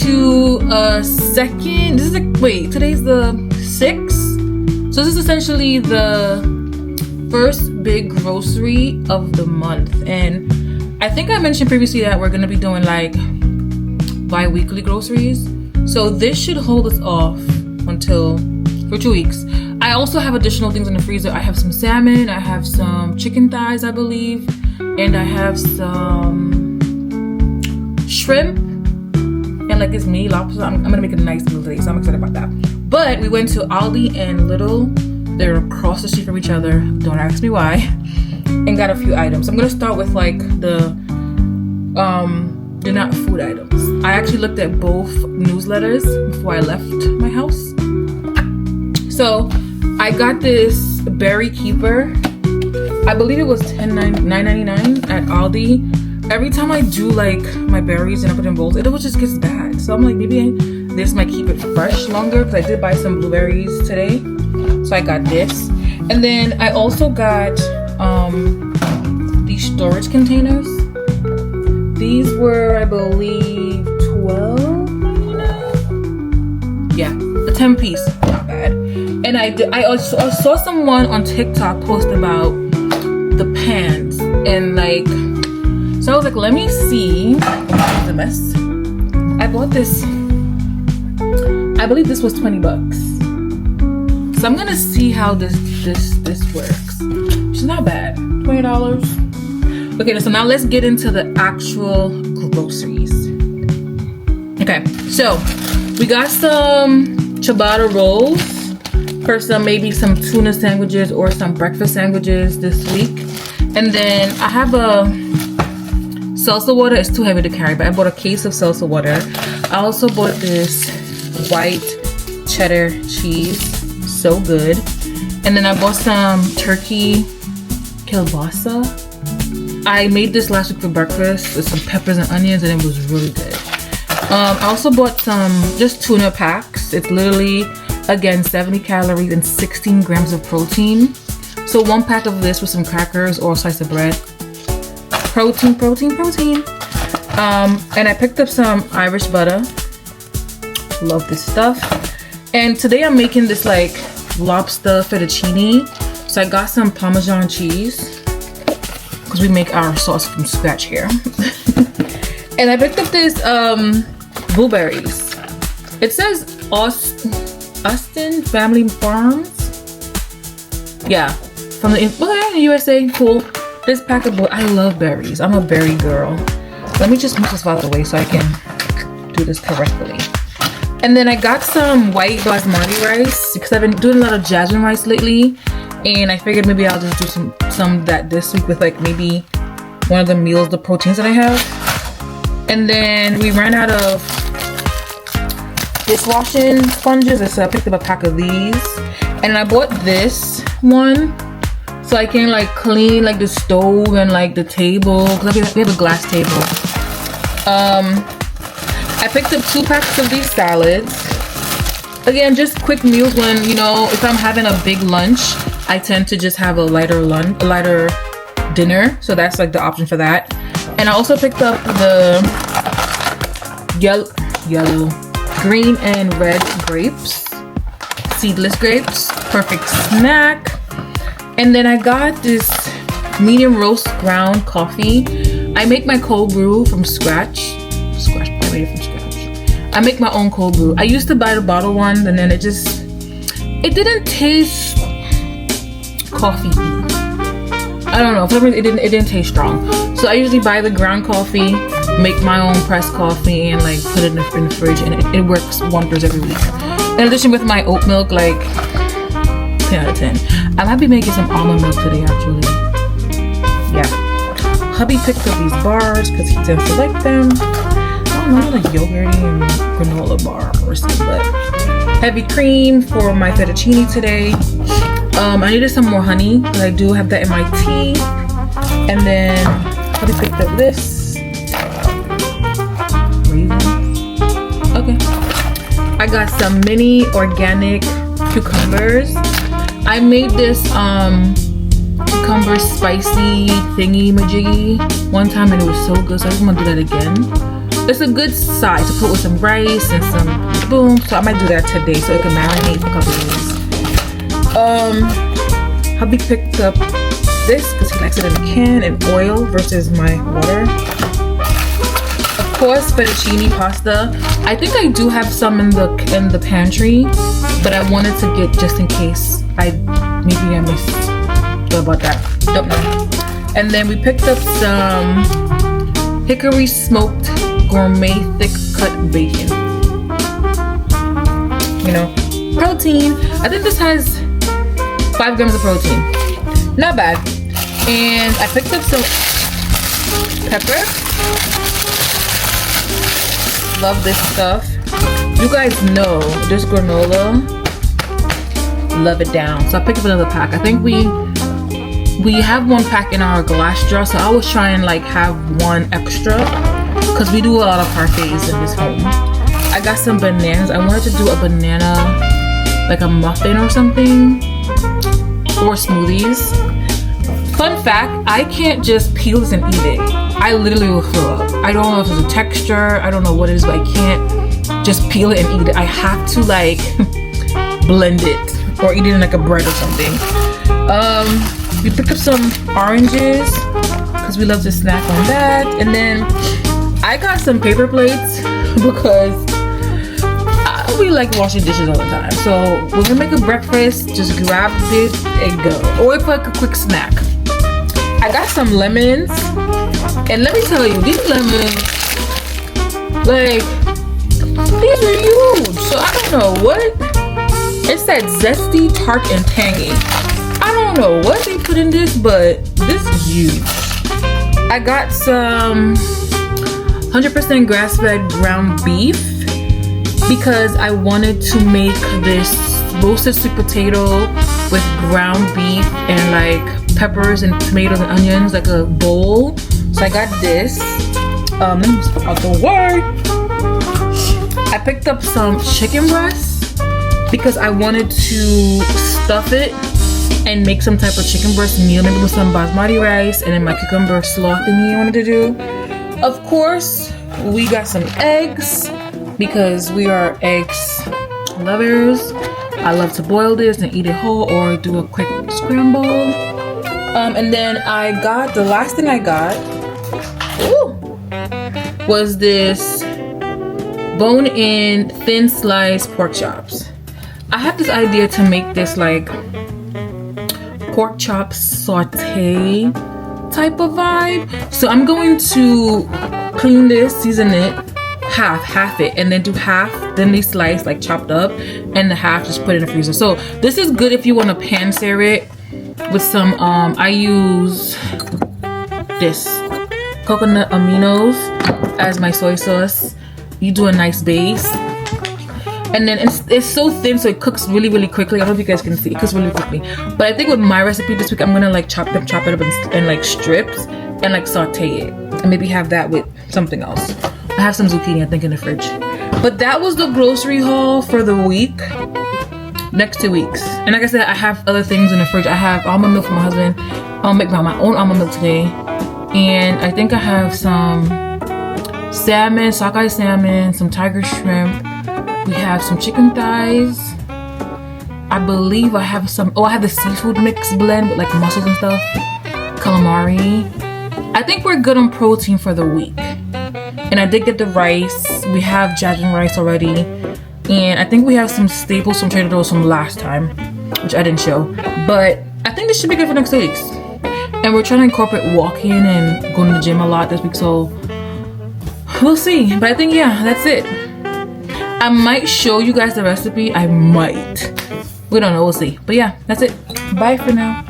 to a second. This is like, wait, today's the 6th. So this is essentially the first big grocery of the month. And I think I mentioned previously that we're gonna be doing like bi-weekly groceries. So this should hold us off for 2 weeks. I also have additional things in the freezer. I have some salmon, I have some chicken thighs, I believe, and I have some shrimp and like this mini lobster. I'm gonna make a nice meal today, so I'm excited about that. But we went to Aldi and Lidl. They're across the street from each other. Don't ask me why. And got a few items. I'm gonna start with like they're not food items. I actually looked at both newsletters before I left my house. So I got this berry keeper. I believe it was $9.99 at Aldi. Every time I do like my berries and I put in bowls, it always just gets bad. So I'm like, maybe this might keep it fresh longer, because I did buy some blueberries today. So I got this. And then I also got these storage containers. These were, I believe, $12. Yeah, a 10 piece, not bad. And I also saw someone on TikTok post about the pans, and like, so I was like, let me see. The mess. I bought this. I believe this was $20. So I'm gonna see how this works. It's not bad. $20. Okay, so now let's get into the actual groceries. Okay, so we got some ciabatta rolls for maybe some tuna sandwiches or some breakfast sandwiches this week. And then I have a salsa water. It's too heavy to carry, but I bought a case of salsa water. I also bought this white cheddar cheese. So good. And then I bought some turkey kielbasa. I made this last week for breakfast with some peppers and onions, and it was really good. I also bought some just tuna packs. It's literally, again, 70 calories and 16 grams of protein. So one pack of this with some crackers or a slice of bread. Protein. And I picked up some Irish butter. Love this stuff. And today I'm making this like lobster fettuccine. So I got some Parmesan cheese, because we make our sauce from scratch here. And I picked up this blueberries. It says Austin Family Farms. Yeah, from the USA. Cool. This pack of I love berries. I'm a berry girl. Let me just move this out the way so I can do this correctly. And then I got some white basmati rice, because I've been doing a lot of jasmine rice lately, and I figured maybe I'll just do some of that this week with like maybe one of the meals, the proteins that I have. And then we ran out of dishwashing sponges, so I picked up a pack of these. And I bought this one so I can like clean like the stove and like the table, because we have a glass table. I picked up 2 packs of these salads. Again, just quick meals when, you know, if I'm having a big lunch, I tend to just have a lighter dinner. So that's like the option for that. And I also picked up the yellow, green and red grapes, seedless grapes, perfect snack. And then I got this medium roast ground coffee. I make my cold brew from scratch. I make my own cold brew. I used to buy the bottle one, and then it didn't taste coffee. I don't know, for some reason it didn't taste strong. So I usually buy the ground coffee, make my own pressed coffee, and like put it in the fridge, and it works wonders every week. In addition, with my oat milk, like 10 out of 10. I might be making some almond milk today, actually. Yeah. Hubby picked up these bars because he tends to like them. I don't know, like yogurty and granola bar or something, but heavy cream for my fettuccine today. I needed some more honey, because I do have that in my tea. And then hubby picked up this. Raisins. Okay. I got some mini organic cucumbers. I made this cucumber spicy thingy majiggy one time, and it was so good, so I just want to do that again. it's a good size to put with some rice and some boom. So I might do that today so it can marinate for a couple of days. Hubby picked up this because he likes it in a can and oil versus my water. Of course, fettuccine pasta. I think I do have some in the pantry, but I wanted to get just in case maybe I missed. What about that? Don't know. And then we picked up some hickory smoked gourmet thick cut bacon. You know, protein. I think this has 5 grams of protein. Not bad. And I picked up some pepper. Love this stuff. You guys know this granola. Love it down. So I picked up another pack. I think we have 1 pack in our glass jar, so I was trying to like have 1 extra because we do a lot of parfaits in this home. I got some bananas. I wanted to do a banana, like a muffin or something, or smoothies. Fun fact, I can't just peel this and eat it. I literally will throw up. I don't know if it's a texture, I don't know what it is, but I can't just peel it and eat it. I have to like blend it or eat it in like a bread or something. We picked up some oranges because we love to snack on that. And then I got some paper plates because we like washing dishes all the time. So we're gonna make a breakfast, just grab it and go. Or for like a quick snack. I got some lemons. And let me tell you, these lemons, like, these are huge. So I don't know what. It said zesty, tart, and tangy. I don't know what they put in this, but this is huge. I got some 100% grass-fed ground beef because I wanted to make this roasted sweet potato with ground beef and like peppers and tomatoes and onions, like a bowl. So I got this. Let me just put out the word. I picked up some chicken breast because I wanted to stuff it and make some type of chicken breast meal, maybe with some basmati rice and then my cucumber slaw thingy I wanted to do. Of course, we got some eggs because we are eggs lovers. I love to boil this and eat it whole or do a quick scramble. And then I got, the last thing I got was this bone-in thin sliced pork chops. I have this idea to make this like pork chop saute type of vibe. So I'm going to clean this, season it, half it, and then do half thinly sliced, like chopped up, and the half just put it in the freezer. So this is good if you want to pan sear it with some I use this coconut aminos as my soy sauce. You do a nice base. And then it's so thin, so it cooks really, really quickly. I don't know if you guys can see, it cooks really quickly. But I think with my recipe this week, I'm gonna like chop it up in like strips and like saute it. And maybe have that with something else. I have some zucchini, I think, in the fridge. But that was the grocery haul for the week. Next 2 weeks. And like I said, I have other things in the fridge. I have almond milk for my husband. I'll make my own almond milk today. And I think I have some salmon, sockeye salmon, some tiger shrimp. We have some chicken thighs. I believe I have some, I have the seafood mix blend with like mussels and stuff. Calamari. I think we're good on protein for the week. And I did get the rice. We have jasmine rice already. And I think we have some staples from Trader Joe's from last time, which I didn't show. But I think this should be good for next 2 weeks. And we're trying to incorporate walking and going to the gym a lot this week, so we'll see. But I think, yeah, that's it. I might show you guys the recipe. I might. We don't know. We'll see. But yeah, that's it. Bye for now.